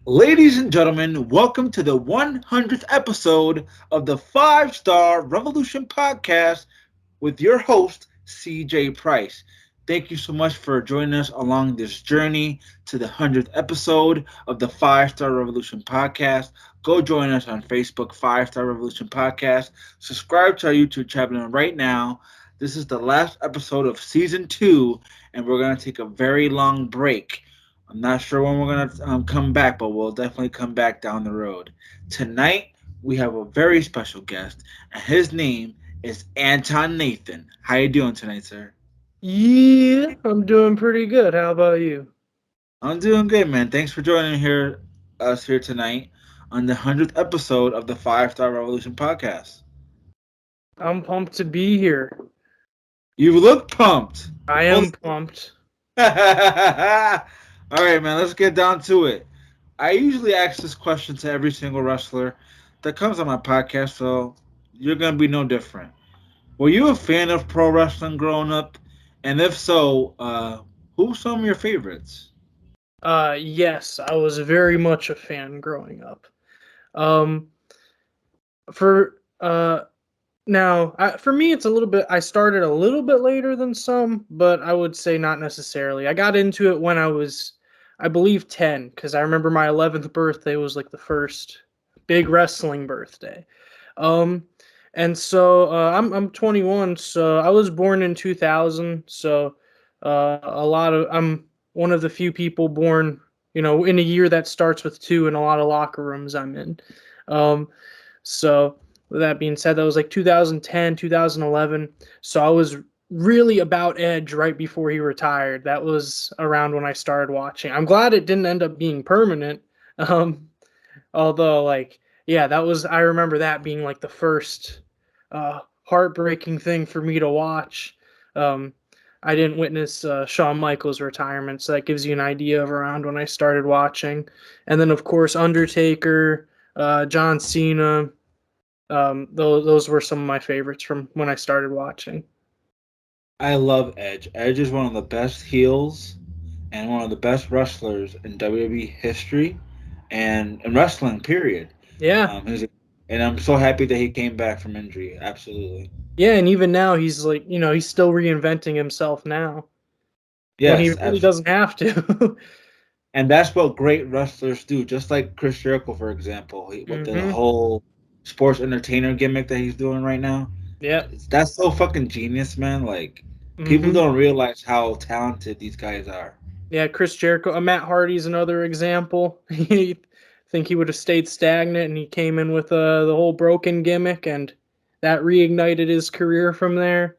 Ladies and gentlemen, welcome to the 100th episode of the 5 Star Revolution podcast with your host, CJ Price. Thank you so much for joining us along this journey to the 100th episode of the 5 Star Revolution podcast. Go join us on Facebook, 5 Star Revolution Podcast. Subscribe to our YouTube channel right now. This is the last episode of season 2, and we're going to take a very long break. I'm not sure when we're going to come back, but we'll definitely come back down the road. Tonight, we have a very special guest, and his name is Anton Nathan. How you doing tonight, sir? Yeah, I'm doing pretty good. How about you? I'm doing good, man. Thanks for joining us here tonight on the 100th episode of the 5 Star Revolution podcast. I'm pumped to be here. You look pumped. I Well, am pumped. all right, man. Let's get down to it. I usually ask this question to every single wrestler that comes on my podcast, so you're gonna be no different. Were you a fan of pro wrestling growing up? And if so, who's some of your favorites? Yes, I was very much a fan growing up. Um, for now, for me, it's a little bit. I started a little bit later than some, but I would say not necessarily. I got into it when I was, I believe, 10, because I remember my 11th birthday was like the first big wrestling birthday. Um, and so I'm 21, so I was born in 2000. So I'm one of the few people born, in a year that starts with two, and a lot of locker rooms I'm in. Um, so with that being said, that was like 2010, 2011. So I was really about Edge right before he retired. That was around when I started watching. I'm glad it didn't end up being permanent. Um, Although, like, yeah, that was, I remember that being like the first heartbreaking thing for me to watch. Um, I didn't witness Shawn Michaels' retirement, so that gives you an idea of around when I started watching. And then, of course, Undertaker, John Cena. Those were some of my favorites from when I started watching. I love Edge. Edge is one of the best heels and one of the best wrestlers in WWE history and in wrestling, period. Yeah, He's and I'm so happy that he came back from injury. Absolutely. yeah, and even now he's like, he's still reinventing himself now when he Yes, really absolutely. doesn't have to. And that's what great wrestlers do. Just like Chris Jericho, for example, with the hmm whole sports entertainer gimmick that he's doing right now. Yep. That's so fucking genius, man. Like, people hmm don't realize how talented these guys are. Yeah, Chris Jericho. Matt Hardy's another example. He think he would have stayed stagnant, and he came in with the whole broken gimmick, and that reignited his career from there.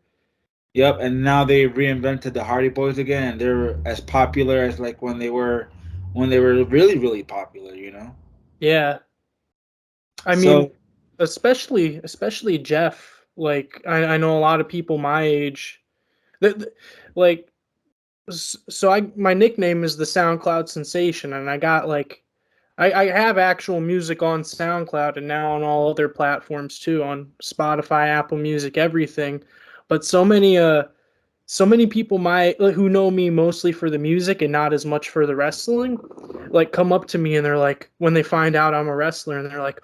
Yep, and now they reinvented the Hardy Boys again, and they're as popular as like when they were really really popular. Yeah, I mean, So especially Jeff. Like, I know a lot of people my age that like so I my nickname is the SoundCloud sensation, and I got like I have actual music on SoundCloud and now on all other platforms too, on Spotify, Apple Music, everything. But so many people who know me mostly for the music and not as much for the wrestling, like come up to me and they're like, when they find out I'm a wrestler, and they're like,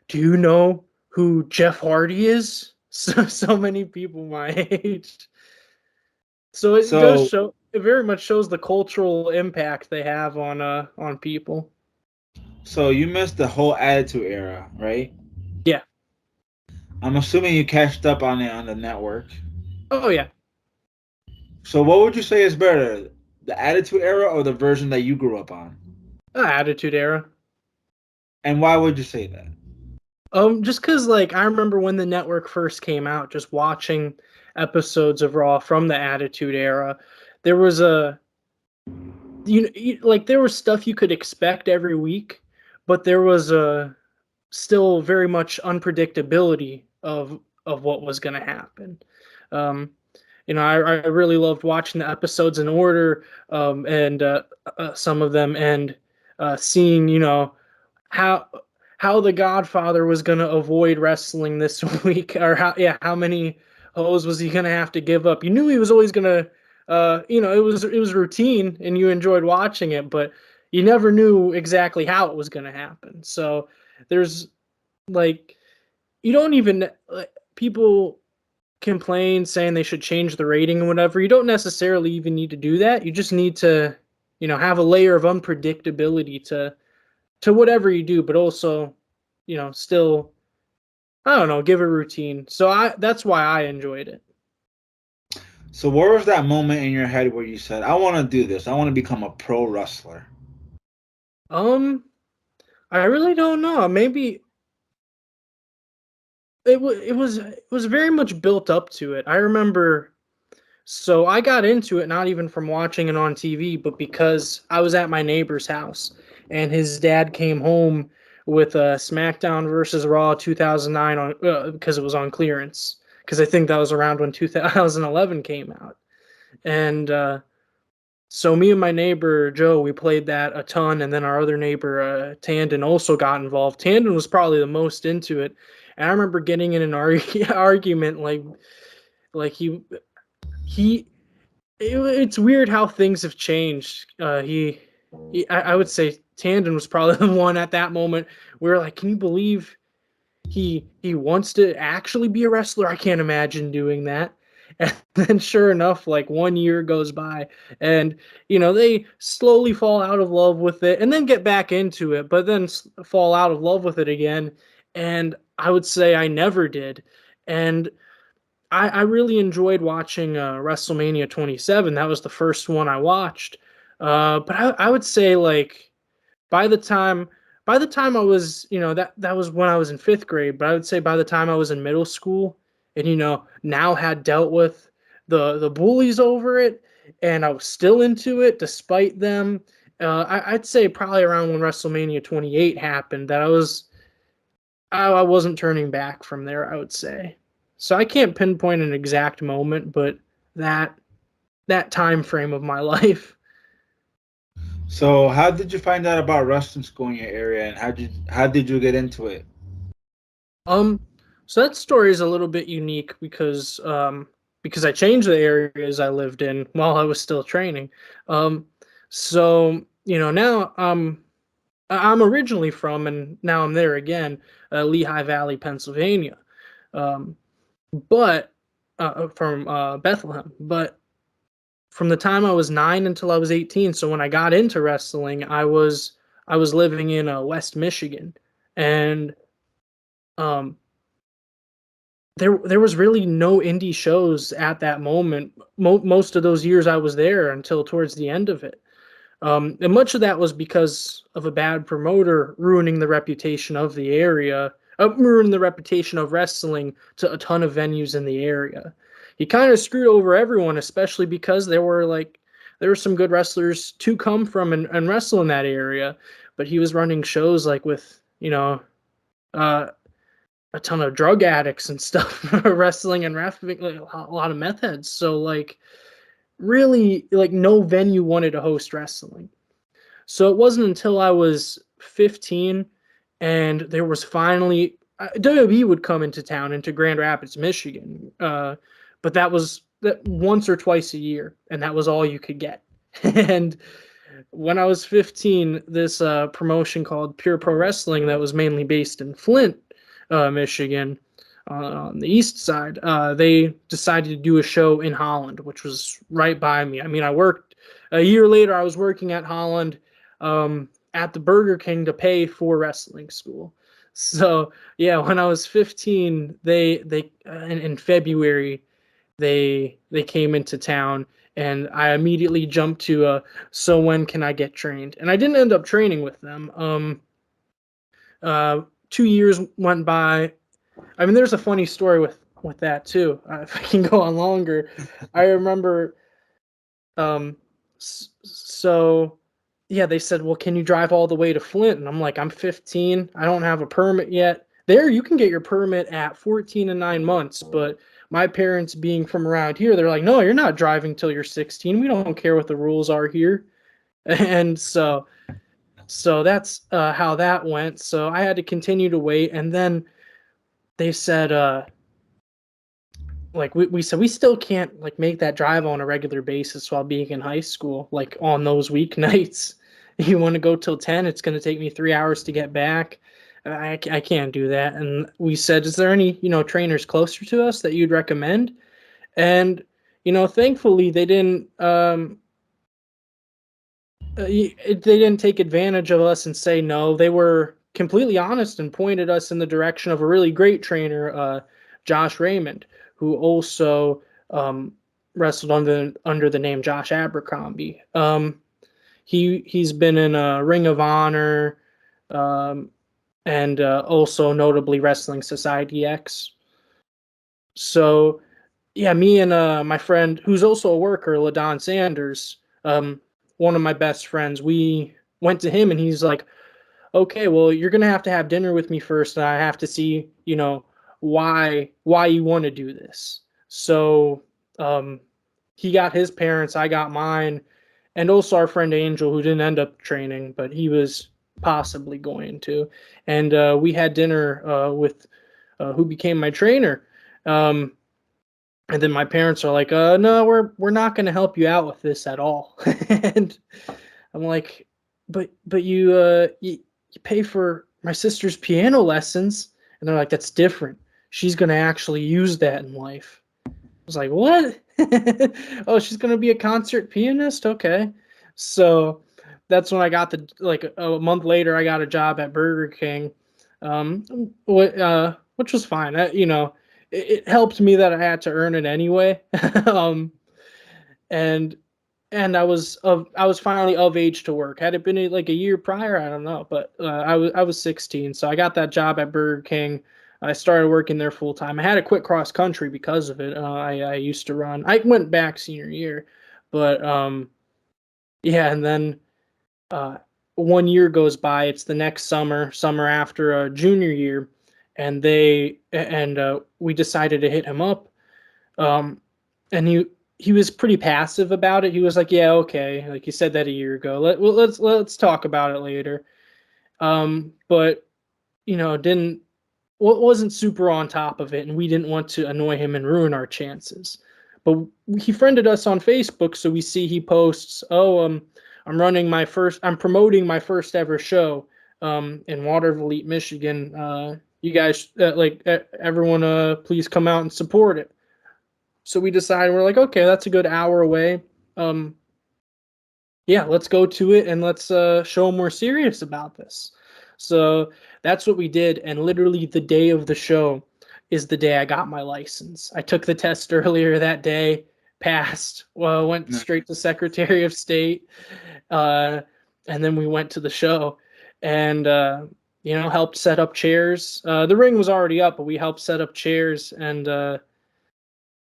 do you know who Jeff Hardy is? So many people my age. So it does so show. It very much shows the cultural impact they have on people. so you missed the whole Attitude Era, right? Yeah. I'm assuming you catched up on it on the network. Oh yeah. So what would you say is better, the Attitude Era or the version that you grew up on? Attitude Era. And why would you say that? Just cause like I remember when the network first came out, just watching episodes of Raw from the Attitude Era, there was a like there was stuff you could expect every week, but there was a still very much unpredictability of what was going to happen. Um, I really loved watching the episodes in order, and some of them, and seeing how how the Godfather was going to avoid wrestling this week, or how many hoes was he going to have to give up. You knew he was always going to, it was routine, and you enjoyed watching it, but you never knew exactly how it was going to happen. So there's like you don't even people complain saying they should change the rating and whatever. You don't necessarily even need to do that. You just need to, have a layer of unpredictability to whatever you do, but also, still I don't know, give a routine. So that's why I enjoyed it. So where was that moment in your head where you said, "I want to do this. I want to become a pro wrestler"? Um, I really don't know. Maybe it was very much built up to it. I remember. So I got into it not even from watching it on TV, but because I was at my neighbor's house and his dad came home with SmackDown versus Raw 2009 on because it was on clearance, because I think that was around when 2011 came out. And so me and my neighbor Joe, we played that a ton, and then our other neighbor Tandon also got involved. Tandon was probably the most into it, and I remember getting in an argument like he it's weird how things have changed. I would say Tandon was probably the one at that moment. We were like, can you believe he wants to actually be a wrestler? I can't imagine doing that. And then sure enough, like 1 year goes by and they slowly fall out of love with it and then get back into it, but then fall out of love with it again. And I would say I never did. And I really enjoyed watching WrestleMania 27. That was the first one I watched. But I would say like by the time by the time I was, that was when I was in fifth grade. But I would say by the time I was in middle school, and now had dealt with the bullies over it, and I was still into it despite them. I'd say probably around when WrestleMania 28 happened that I wasn't turning back from there, I would say. So I can't pinpoint an exact moment, but that that time frame of my life. So how did you find out about wrestling school in your area, and how did you get into it? Um, so that story is a little bit unique because I changed the areas I lived in while I was still training. Um, so now I'm originally from, and now I'm there again, Lehigh Valley, Pennsylvania. Um, but from Bethlehem. But from the time I was 9 until I was 18, so when I got into wrestling, I was living in West Michigan, and um, there was really no indie shows at that moment. Most of those years I was there until towards the end of it. And much of that was because of a bad promoter ruining the reputation of the area, ruining the reputation of wrestling to a ton of venues in the area. He kind of screwed over everyone, especially because there were some good wrestlers to come from and wrestle in that area, but he was running shows like with uh, a ton of drug addicts and stuff wrestling and ref like, a lot of meth heads. So like really like no venue wanted to host wrestling. So it wasn't until I was 15 and there was finally WWE would come into town into Grand Rapids, Michigan. But that was that once or twice a year, and that was all you could get. And when I was 15, this promotion called Pure Pro Wrestling that was mainly based in Flint, Michigan, on the east side, they decided to do a show in Holland, which was right by me. I mean, I worked a year later. I was working at Holland at the Burger King to pay for wrestling school. So yeah, when I was 15, they in February they came into town, and I immediately jumped to so when can I get trained? And I didn't end up training with them. 2 years went by. I mean, there's a funny story with that too. If I can go on longer, I remember. So yeah, they said, "Well, can you drive all the way to Flint?" And I'm like, "I'm 15. I don't have a permit yet." There, you can get your permit at 14 and 9 months, but my parents, being from around here, they're like, "No, you're not driving till you're 16. We don't care what the rules are here." And so that's how that went. So I had to continue to wait, and then they said, like we said we still can't like make that drive on a regular basis while being in high school, like on those weeknights. you want to go till 10? It's going to take me 3 hours to get back. I can't do that. And we said, is there any, trainers closer to us that you'd recommend? And, thankfully they didn't, they didn't take advantage of us and say no. They were completely honest and pointed us in the direction of a really great trainer, Josh Raymond, who also wrestled under the name Josh Abercrombie. He's been in Ring of Honor, and also notably Wrestling Society X. So, yeah, me and my friend, who's also a worker, LaDon Sanders, one of my best friends, we went to him and he's like, okay, well, you're gonna have to have dinner with me first, and I have to see, why you want to do this. So, he got his parents, I got mine, and also our friend Angel, who didn't end up training, but he was possibly going to. And we had dinner with who became my trainer. And then my parents are like, no, we're not going to help you out with this at all. And I'm like, but you pay for my sister's piano lessons, and they're like, that's different. She's going to actually use that in life. I was like, what? Oh, she's going to be a concert pianist? Okay. So that's when I got a month later, I got a job at Burger King, which was fine. It helped me that I had to earn it anyway. um, and I was finally of age to work. Had it been like a year prior, I don't know, but I was 16, so I got that job at Burger King. I started working there full time. I had to quit cross country because of it. I used to run. I went back senior year, but yeah, and then 1 year goes by. It's the next summer after junior year, and we decided to hit him up. And he was pretty passive about it. He was like, "Yeah, okay." Like you said that a year ago. Let's talk about it later. But didn't wasn't super on top of it, and we didn't want to annoy him and ruin our chances. But he friended us on Facebook, so we see he posts, "Oh, I'm promoting my first ever show in Waterville, Michigan. You guys, everyone, please come out and support it." So we decided, we're like, okay, that's a good hour away. Yeah, let's go to it and let's show them we're serious about this. So that's what we did. And literally the day of the show is the day I got my license. I took the test earlier that day, passed, well, went straight to Secretary of State. And then we went to the show and, helped set up chairs. The ring was already up, but we helped set up chairs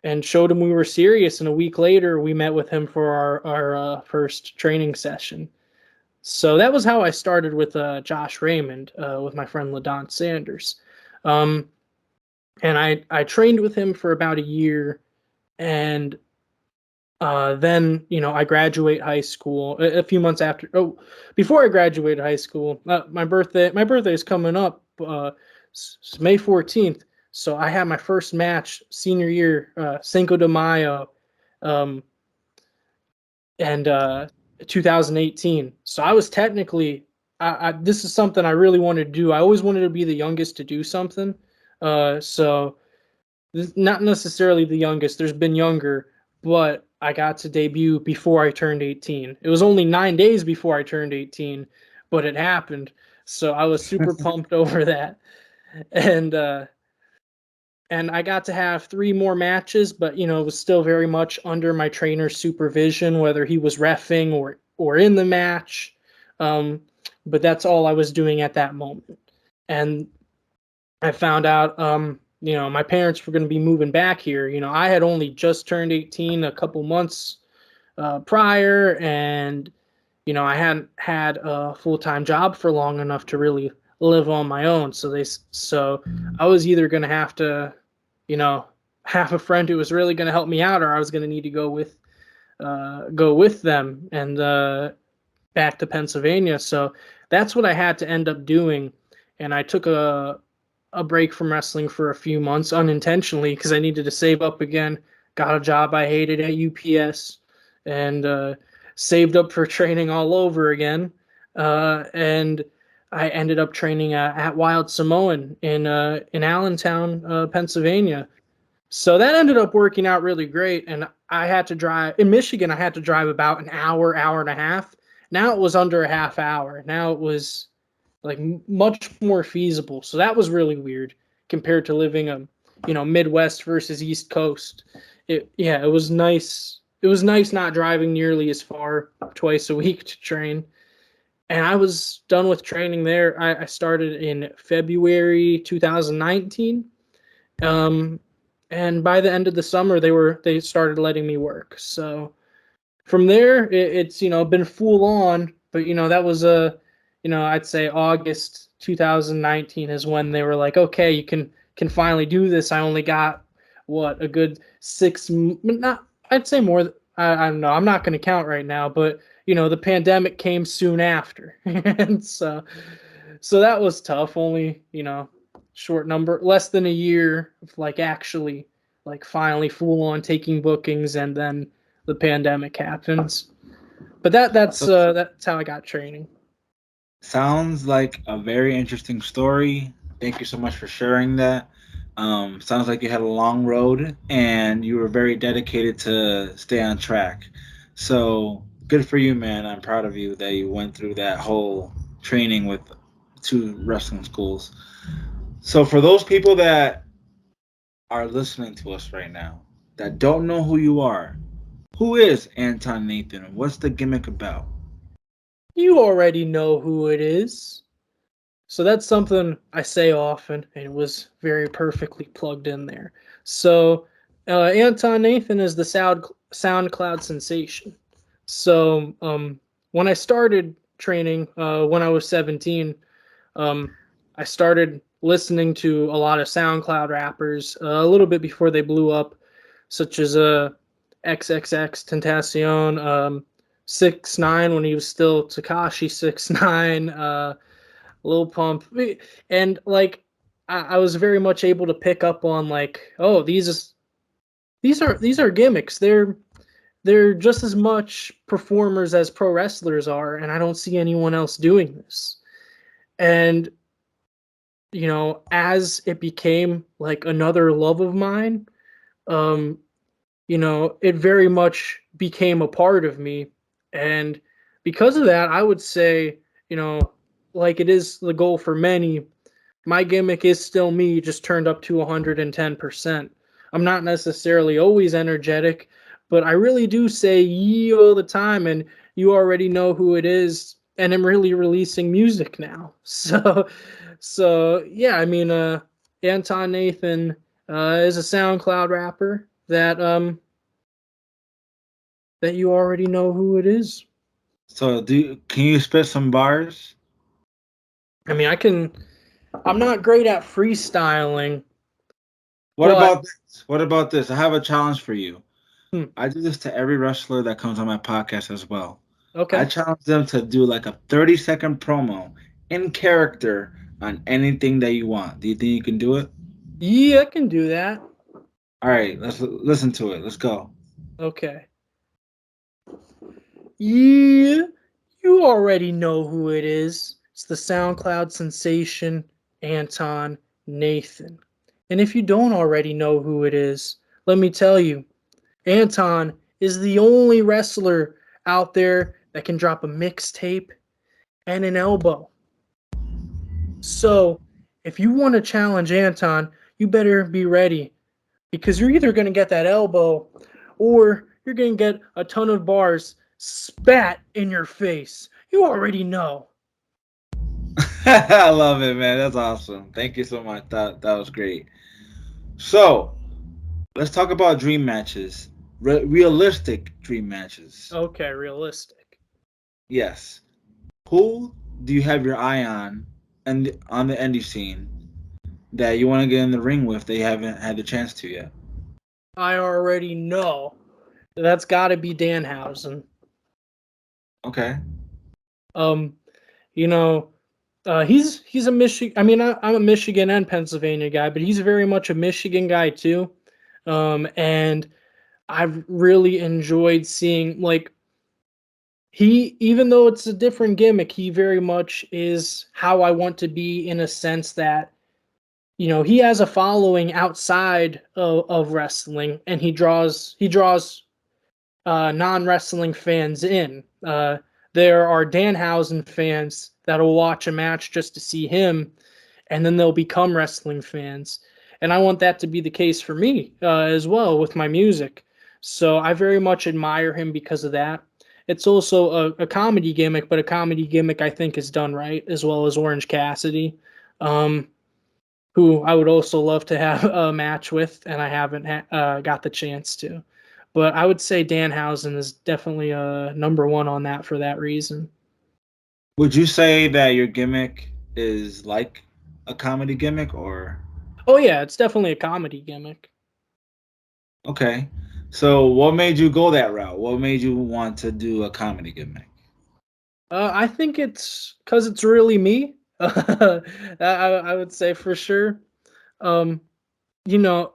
and showed him we were serious. And a week later, we met with him for our first training session. So that was how I started with Josh Raymond, with my friend LaDon Sanders. And I trained with him for about a year. And then, I graduate high school a few months after. Oh, before I graduated high school, my birthday is coming up, May 14th. So I had my first match senior year, Cinco de Mayo, and 2018. So I was technically, this is something I really wanted to do. I always wanted to be the youngest to do something. So not necessarily the youngest. There's been younger, but I got to debut before I turned 18. It was only 9 days before I turned 18, but it happened. So I was super pumped over that. And I got to have 3 more matches, but it was still very much under my trainer's supervision, whether he was reffing or in the match. But that's all I was doing at that moment. And I found out, my parents were going to be moving back here. I had only just turned 18 a couple months prior, and I hadn't had a full-time job for long enough to really live on my own. So I was either going to have to, have a friend who was really going to help me out, or I was going to need to go with them and back to Pennsylvania. So that's what I had to end up doing. And I took a break from wrestling for a few months unintentionally because I needed to save up again. Got a job I hated at UPS and saved up for training all over again. and I ended up training at Wild Samoan in Allentown, Pennsylvania. So that ended up working out really great. And I had to drive in Michigan. I had to drive about an hour, hour and a half. Now it was under a half hour. Now it was like much more feasible. So that was really weird compared to living Midwest versus East Coast. It was nice. It was nice not driving nearly as far twice a week to train. And I was done with training there. I started in February 2019. And by the end of the summer, they started letting me work. So from there, it's been full on. But that was I'd say August 2019 is when they were like, okay, you can finally do this. I only got what, a good not, I'd say more. I don't know. I'm not going to count right now, but the pandemic came soon after, and so that was tough. Only short number, less than a year of like actually like finally full on taking bookings, and then the pandemic happens. But So that's how I got training. sounds like a very interesting story. Thank you so much for sharing that. Sounds like you had a long road and you were very dedicated to stay on track. So good for you, man. I'm proud of you that you went through that whole training with two wrestling schools. So for those people that are listening to us right now that don't know who you are, who is Anton Nathan? What's the gimmick about? You already know who it is. So that's something I say often, and it was very perfectly plugged in there. So Anton Nathan is the SoundCloud sensation. So when I started training when I was 17, um, I started listening to a lot of SoundCloud rappers a little bit before they blew up, such as XXX Tentacion, 6ix9ine when he was still Takashi 6ix9ine, Lil Pump, and like I was very much able to pick up on like, oh, these are gimmicks. They're just as much performers as pro wrestlers are, and I don't see anyone else doing this. And as it became like another love of mine, um, it very much became a part of me. And because of that, I would say, like it is the goal for many, my gimmick is still me, just turned up to 110%. I'm not necessarily always energetic, but I really do say ye all the time, and you already know who it is. And I'm really releasing music now. So yeah, I mean, Anton Nathan is a SoundCloud rapper that you already know who it is. So can you spit some bars? I mean, I'm not great at freestyling, What but about this? What about this? I have a challenge for you. hmm, I do this to every wrestler that comes on my podcast as well. I okay. challenge them to do like a 30-second promo in character on anything that you want. Do you think you can do it? Yeah, I can do that. All right, let's listen to it. Let's go. Okay. Yeah, you already know who it is. It's the SoundCloud sensation, Anton Nathan. And if you don't already know who it is, let me tell you, Anton is the only wrestler out there that can drop a mixtape and an elbow. So, if you want to challenge Anton, you better be ready because you're either going to get that elbow or you're going to get a ton of bars spat in your face. You already know. I love it, man. That's awesome. Thank you so much. That was great. So let's talk about dream matches, realistic dream matches. Okay, realistic. Yes. Who do you have your eye and on the indie scene that you want to get in the ring with that you haven't had the chance to yet? I already know. That's got to be Danhausen. Okay. Um, you know, he's a Michigan. I mean, I'm a Michigan and Pennsylvania guy, but he's very much a Michigan guy too. And I've really enjoyed seeing like even though it's a different gimmick, he very much is how I want to be, in a sense that, he has a following outside of wrestling, and he draws non-wrestling fans in. There are Danhausen fans that'll watch a match just to see him, and then they'll become wrestling fans. And I want that to be the case for me as well with my music. So I very much admire him because of that. It's also a comedy gimmick, but a comedy gimmick I think is done right, as well as Orange Cassidy, um, who I would also love to have a match with, and I haven't got the chance to. But I would say Danhausen is definitely number one on that for that reason. Would you say that your gimmick is like a comedy gimmick, or Oh yeah, it's definitely a comedy gimmick. okay? So, what made you go that route? What made you want to do a comedy gimmick? I think it's because it's really me. I would say for sure. Um, you know,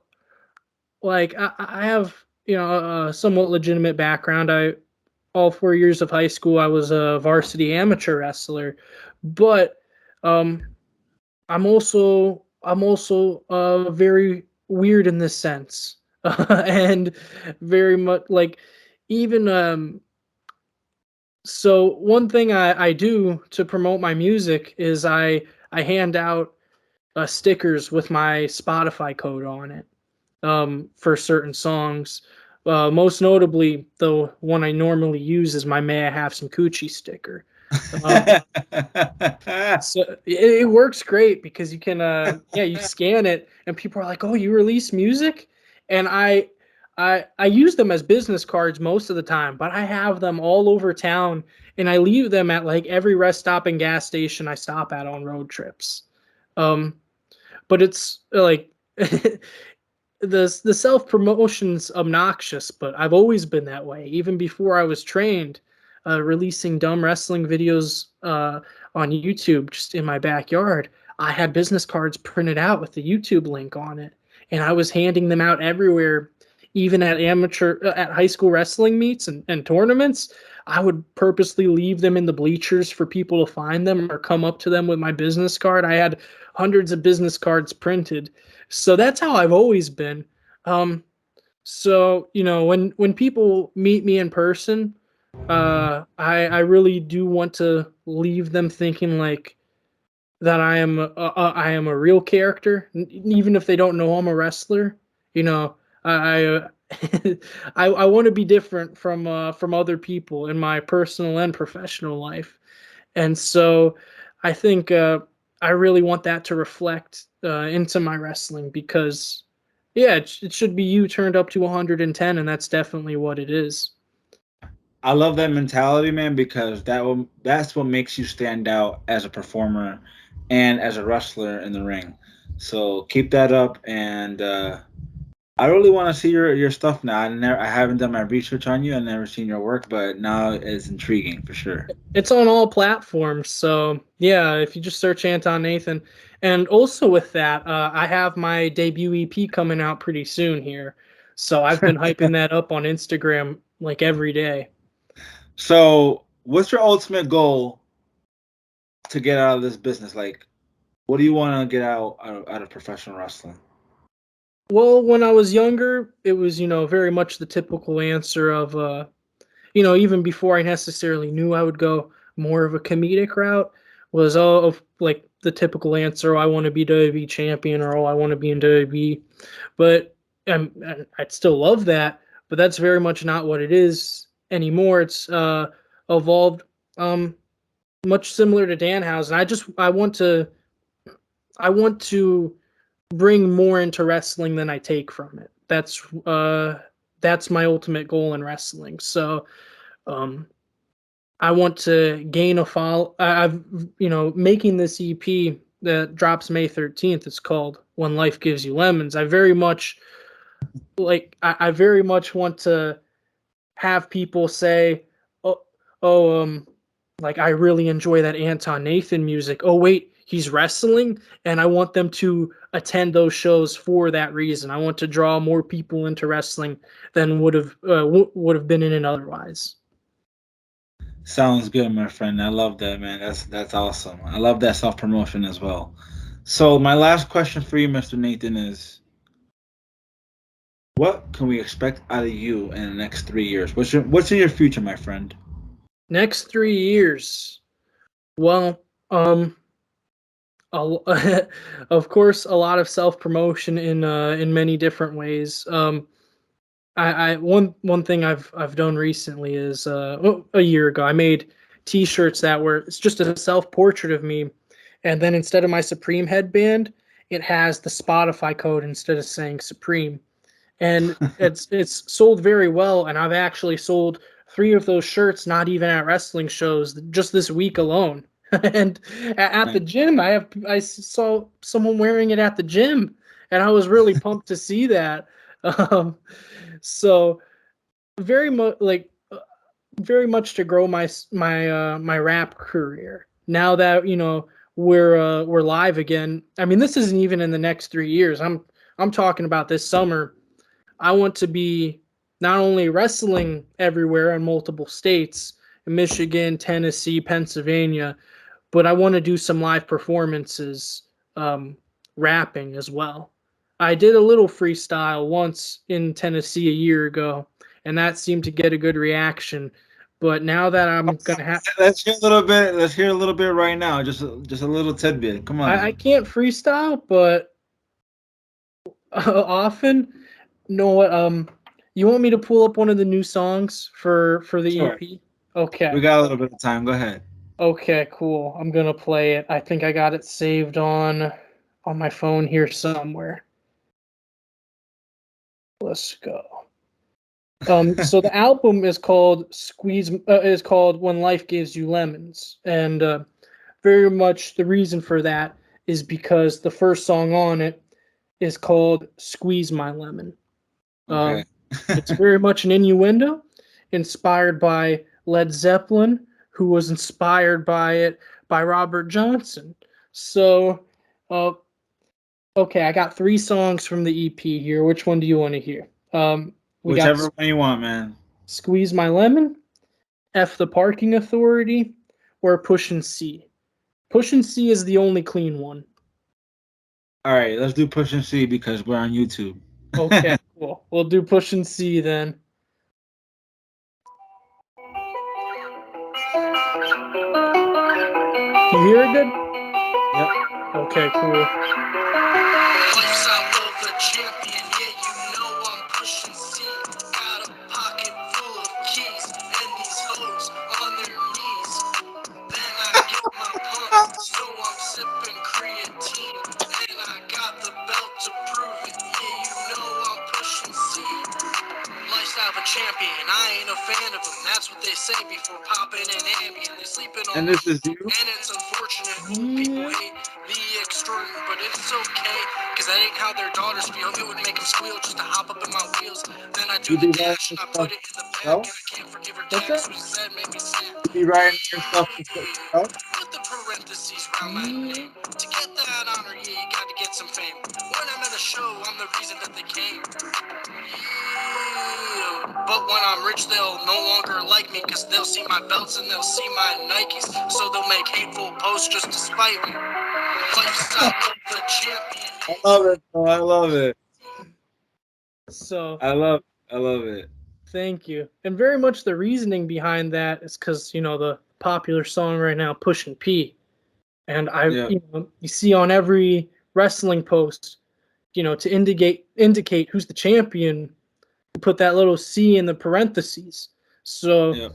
like I have a somewhat legitimate background. I All 4 years of high school I was a varsity amateur wrestler, but um, I'm also very weird in this sense, and very much like even so one thing I do to promote my music is I hand out stickers with my Spotify code on it for certain songs. Most notably, the one I normally use is my "May I Have Some Coochie" sticker. Um, so it works great because you can yeah, you scan it and people are like, "Oh, you release music?" And I use them as business cards most of the time, but I have them all over town and I leave them at like every rest stop and gas station I stop at on road trips. Um but it's like the self promotion's obnoxious, but I've always been that way. Even before I was trained, releasing dumb wrestling videos on YouTube just in my backyard, I had business cards printed out with the YouTube link on it, and I was handing them out everywhere, even at high school wrestling meets and tournaments. I would purposely leave them in the bleachers for people to find them or come up to them with my business card. I had hundreds of business cards printed, so that's how I've always been. Um, so when people meet me in person, I really do want to leave them thinking like that I am a real character, even if they don't know I'm a wrestler. You know, I I want to be different from other people in my personal and professional life, and so I think I really want that to reflect into my wrestling because yeah, it should be you turned up to 110, and that's definitely what it is. I love that mentality, man, because that's what makes you stand out as a performer and as a wrestler in the ring. So keep that up, and I really want to see your stuff now. I haven't done my research on you. I've never seen your work, but now it's intriguing for sure. It's on all platforms, so yeah, if you just search Anton Nathan. And also with that, I have my debut EP coming out pretty soon here, so I've been hyping that up on Instagram like every day. So, what's your ultimate goal to get out of this business? Like, what do you want to get out of professional wrestling? Well, when I was younger, it was very much the typical answer of even before I necessarily knew I would go more of a comedic route, was of like the typical answer, oh, I want to be WWE champion, or oh, I want to be in WWE. But I'd still love that, but that's very much not what it is anymore. It's evolved much similar to Danhausen. I want to bring more into wrestling than I take from it. That's my ultimate goal in wrestling. So um I want to gain a follow. I've making this EP that drops May 13th. It's called "When Life Gives You Lemons." I very much want to have people say, "Oh, oh, like I really enjoy that Anton Nathan music. Oh wait, he's wrestling," and I want them to attend those shows for that reason. I want to draw more people into wrestling than would have been in it otherwise. Sounds good, my friend. I love that, man. That's awesome. I love that self promotion as well. So my last question for you, Mr. Nathan, is what can we expect out of you in the next 3 years? What's in your future, my friend? Next 3 years. Well, of course, a lot of self promotion in many different ways. I one thing I've done recently is a year ago I made T-shirts that were it's just a self portrait of me, and then instead of my Supreme headband, it has the Spotify code instead of saying Supreme, and it's sold very well, and I've actually sold three of those shirts not even at wrestling shows just this week alone. And at the Man, gym, I saw someone wearing it at the gym, and I was really pumped to see that. Um, so very much very much to grow my rap career. Now that we're live again. I mean, this isn't even in the next 3 years. I'm talking about this summer. I want to be not only wrestling everywhere in multiple states, in Michigan, Tennessee, Pennsylvania, but I want to do some live performances, rapping as well. I did a little freestyle once in Tennessee a year ago, and that seemed to get a good reaction. But now that I'm gonna have, let's hear a little bit. Let's hear a little bit right now. Just a little tidbit. Come I on. can't freestyle, but often, know what? You want me to pull up one of the new songs for the Sure. EP? Okay, We got a little bit of time. Go ahead. okay, cool. I'm gonna play it. I think I got it saved on my phone here somewhere. Let's go. So the album is called When Life Gives You Lemons, and very much the reason for that is because the first song on it is called Squeeze My Lemon. Okay. Um, it's very much an innuendo, inspired by Led Zeppelin, who was inspired by it by Robert Johnson. So, uh, okay, I got three songs from the EP here. Which one do you want to hear? We got Whichever one you want, man. Squeeze My Lemon, F the Parking Authority, or Pushin' C. Pushin' C is the only clean one. All right, let's do push and see because we're on YouTube. Okay, cool. We'll do Pushin' C then. You hear it good? Yep. Okay, cool. Lifestyle of a champion, yeah, you know I'm pushing C. Got a pocket full of keys, and these hoes on their knees. Then I get my pump, so I'm sipping creatine. And I got the belt to prove it, yeah, you know I'm pushing C. Lifestyle of a champion, I ain't a fan of them. That's what they say before popping an Ambien. They sleeping on And me, this is you. and it's unfortunate when people Yeah. hate the extreme. But it's okay, cause that ain't how their daughters feel. It would make them squeal just to hop up in my wheels. Then I do You the be writing dash your and I stuff put it in the bag. yourself. And I can't forgive her What's text. that? What she said made me sad. You be writing your stuff yourself. With the parentheses round my Yeah. name. To get that honor, yeah, you gotta get some fame. When I'm at a show, I'm the reason that they came. But when I'm rich, they'll no longer like me, cause they'll see my belts and they'll see my Nikes. So they'll make hateful posts just to spite me. Lifestyle of the champion. I love it, bro. I love it. So, I love it. thank you. And very much the reasoning behind that is because, the popular song right now, Pushin' P. And Yeah. you see on every wrestling post, to indicate who's the champion, you put that little C in the parentheses. So Yeah.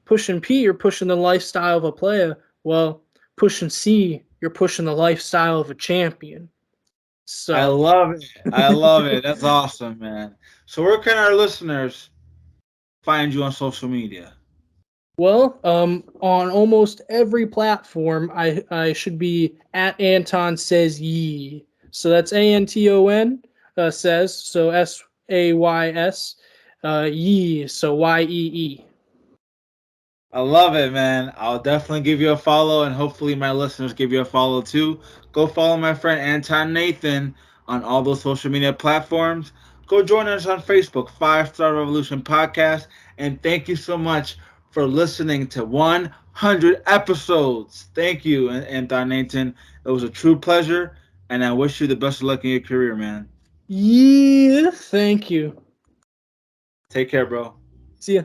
pushing P, you're pushing the lifestyle of a player. Well, pushing C, you're pushing the lifestyle of a champion. I So, love it. I love it. That's awesome, man. So where can our listeners find you on social media? well, on almost every platform, I should be at Anton Says Ye. So that's Anton says, so Says, Ye, so Yee. I love it, man. I'll definitely give you a follow, and hopefully my listeners give you a follow too. Go follow my friend Anton Nathan on all those social media platforms. Go join us on Facebook, Five Star Revolution Podcast, and thank you so much for listening to 100 episodes. Thank you, Anton Nathan. It was a true pleasure, and I wish you the best of luck in your career, man. Yeah, thank you. Take care, bro. See ya.